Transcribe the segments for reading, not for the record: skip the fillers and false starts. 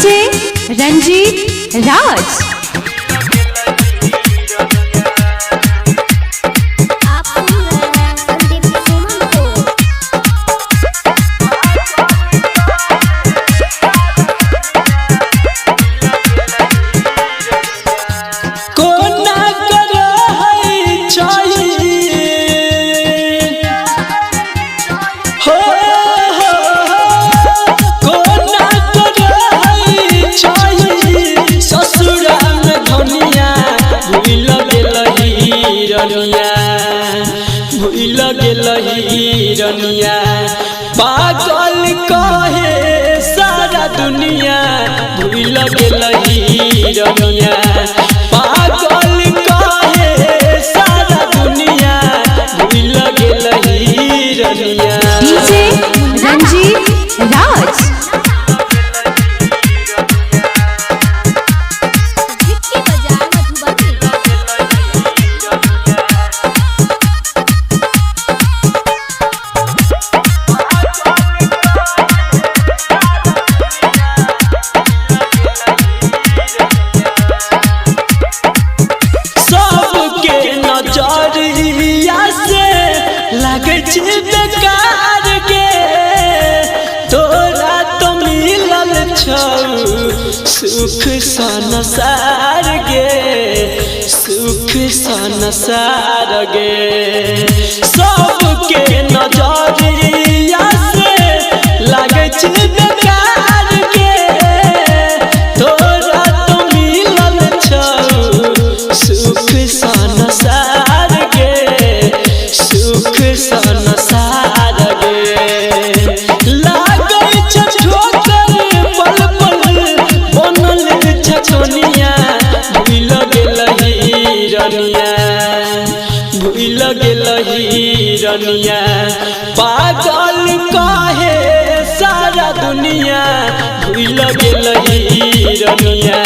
DJ Ranjit राज। भूल गेलही रनिया पागल कहे सारा दुनिया। भूल गेलही रनिया पागल कहे सारा दुनिया। भूल गेलही रनिया। डीजे रंजीत राज। बेकार के तोरा तो मिलल सुख संसार गे, सुख संसार गे। सबके नजरिया से लागे बेकार के तोरा तो मिलल सुख संसार गे, सुख संसार गे। लागै ठोकर पल पल बनल छछनिया। भूल गेलही रनिया, भूल गेलही रनिया पागल कहे सारा दुनिया। भूल गेलही रनिया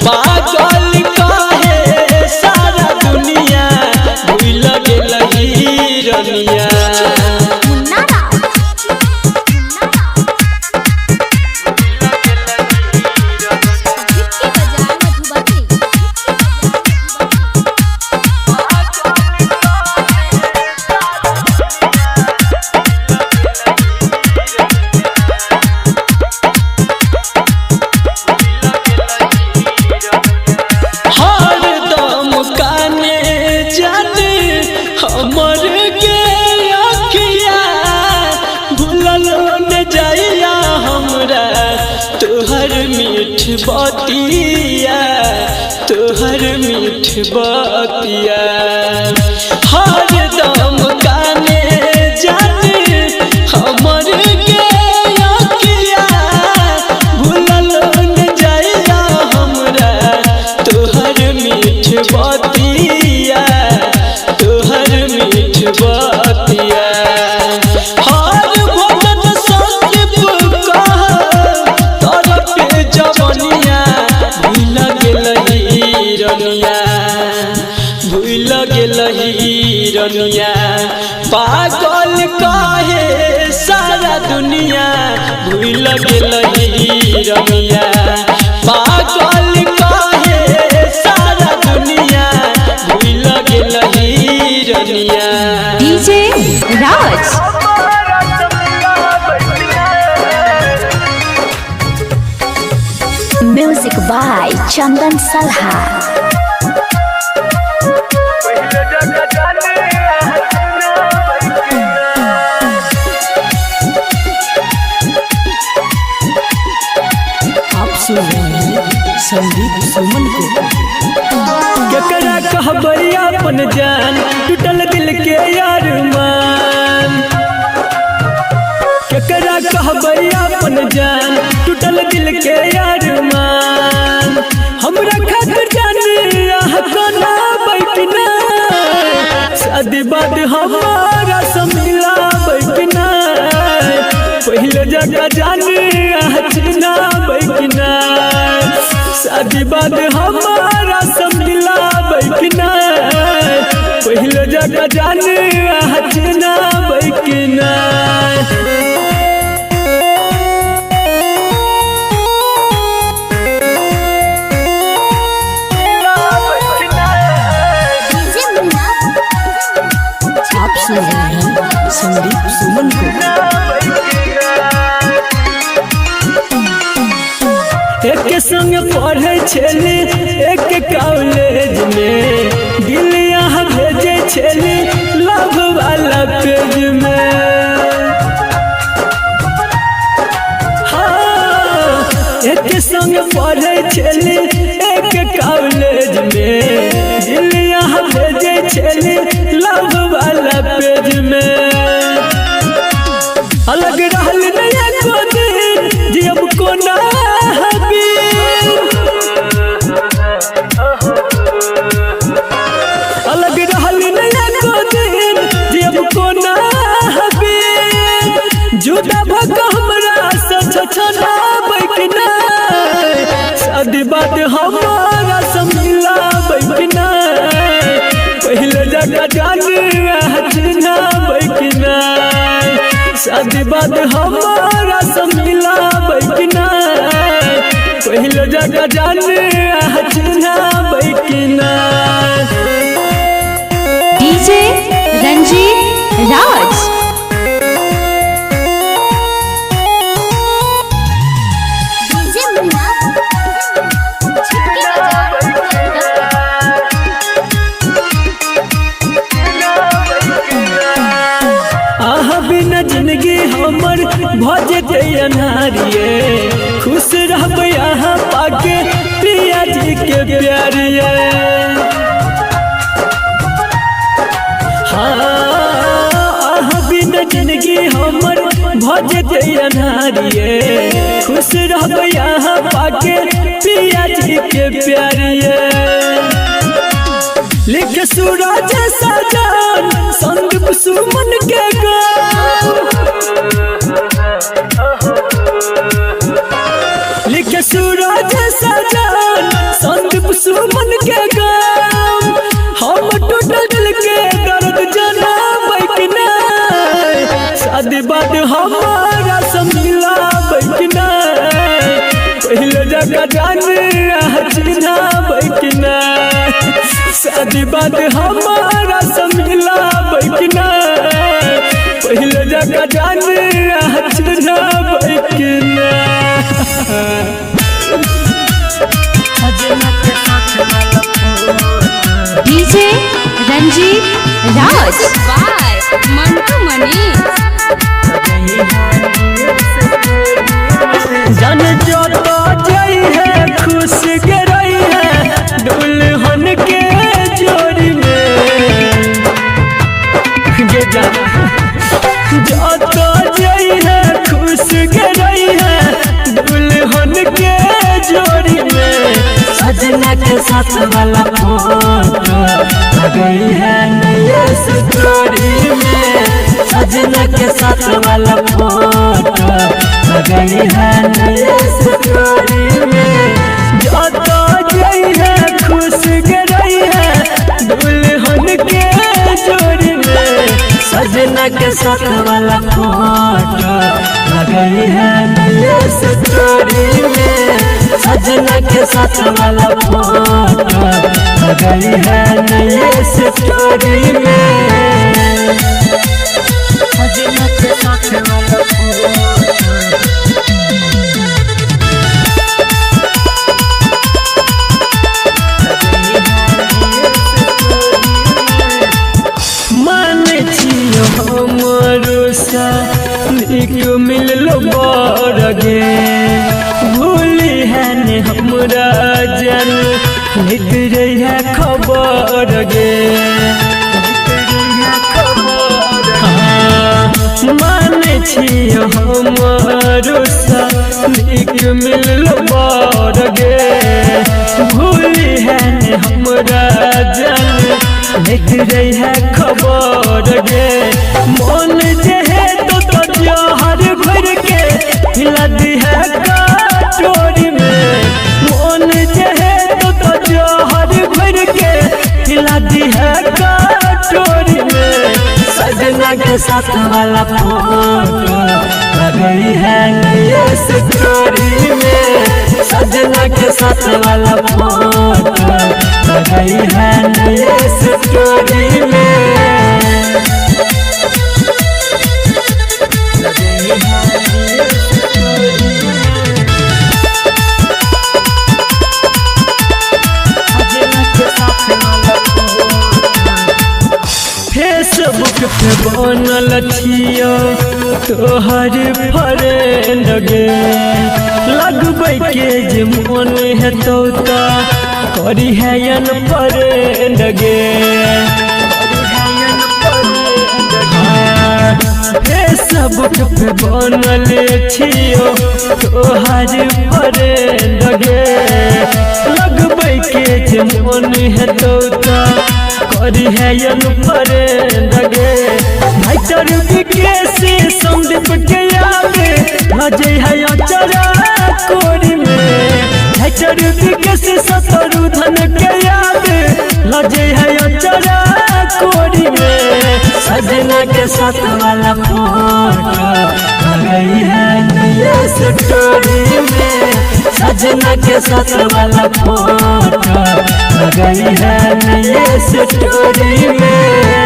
पागल कहे सारा दुनिया। भूल गेलही रनिया। हमर के अखिया भूलल न जाइया हमरा तोहर मीठ बतिया, तोहर मीठ बतिया। हर दम गाने जाने हमर के अखिया भूलल न जाइया हमरा तोहर मीठ बतिया, तोहर मीठ बतिया। हर भजन संदीप कह तोर पे जवनिया। भूल गेलही रनिया, भूल गेलही रनिया पागल कहे सारा दुनिया। भूल गेलही रनिया पागल कहे सारा दुनिया। भूल गेलही रनिया। DJ Raj. म्यूजिक बाय चंदन सलहा। आप सुन रहे हैं संदीप सुमन को। केकरा कहबै अपन जान टूटल दिल के यार मान। केकरा कहबै अपन जान टूटल दिल के यार मान। हमरा खातिर जाने आह कोना बैठना शादी बाद हमारा समिला बैठना। पहले जगह जाने आह चिना बैठना शादी बाद हमारा समिला बैठना। पहले जगह जाने आह चिना बैठना। संदीप सुमन को। एक संग पढ़े छेली एक कॉलेज में, दिल यहाँ भेजे छेली लव वाला पेज में। हाँ, एक संग पढ़े छेली एक कॉलेज में, दिल यहाँ भेजे छेली लव वाला पेज में। अलग रहल नया को दिन जियब को ना अलग रहल नया को दिन जियब को ना जुदा भग हमरा छछना बैठना, शादी बात हमारा समिला बैठना, पहले जगह जाने हचना बैठना, शादी बात हमारा समिला बैठना, पहले जगह जाने हचना बैठना। डीजे रंजीत राज। जिंदगी हमर भजते अनारिये, खुश रहब यहाँ पाके प्रिया जी के प्यारिये। हाँ बिना जिंदगी हमर भजते अनारिये, खुश रहब यहाँ पाके प्रिया जी के प्यारिये। लिख सूरज सजन संदीप सुमन के गान, लिख सूरज सजन संदीप सुमन के गान। हम टूटल दिल के दर्द जना बैठना, शादी बात हमारा समिला बैठना, पहले जगह जाने हचना बैठना, शादी बात हमारा समिला बैठना, पहले जगह जाने हचना बैठना। डीजे रंजीत राज। मंटू मनी। जान जो तो जई है खुश के रही है दुल्हन के जोड़ी में, जो तो जई है खुश के रही है दुल्हन के जोड़ी में। सजना के साथ वाला फोटो गई है नया स्टोरी में, सजना के साथ वाला फोटो गई है नया स्टोरी में। जो तो गई है खुश गई है दुल्हन के जोड़ी में, सजना के साथ वाला फोटो गई है नया स्टोरी में, सजना के साथ वाला फोटो गई है नया स्टोरी में। सजना के साथ वाला निक मिललो बरगे, भूली है ने हमरा जन निक रही है खबर गे। माने छियो हमारो सा निक मिललो बरगे, भूली है ने हमरा जन निक रही है खबर गे। मन जे है तो जहर भर के हिला दी है कटोरी में, मन जे है तो जहर भर के हिला दी है कटोरी में। सजना के साथ वाला फोटो गई है नया स्टोरी में, सजना के साथ वाला फोटो गई है नया स्टोरी में। तोहर फ्रेंड गे लगबै के जे मन है तो करी है फ्रेंड गे फेसबुक पे बनल छियो तोहर फ्रेंड गे लगबै के जे मन है तो करी है फ्रेंड गे भाइटर के से संदीप के आगे लजे है चरा कोरी में भाइटर के से सतरु धन के आगे लजे है चरा कोरी में सजना के साथ वाला फोटो आ गई है नया स्टोरी में सजना के साथ वाला फोटो आ गई है नया स्टोरी में।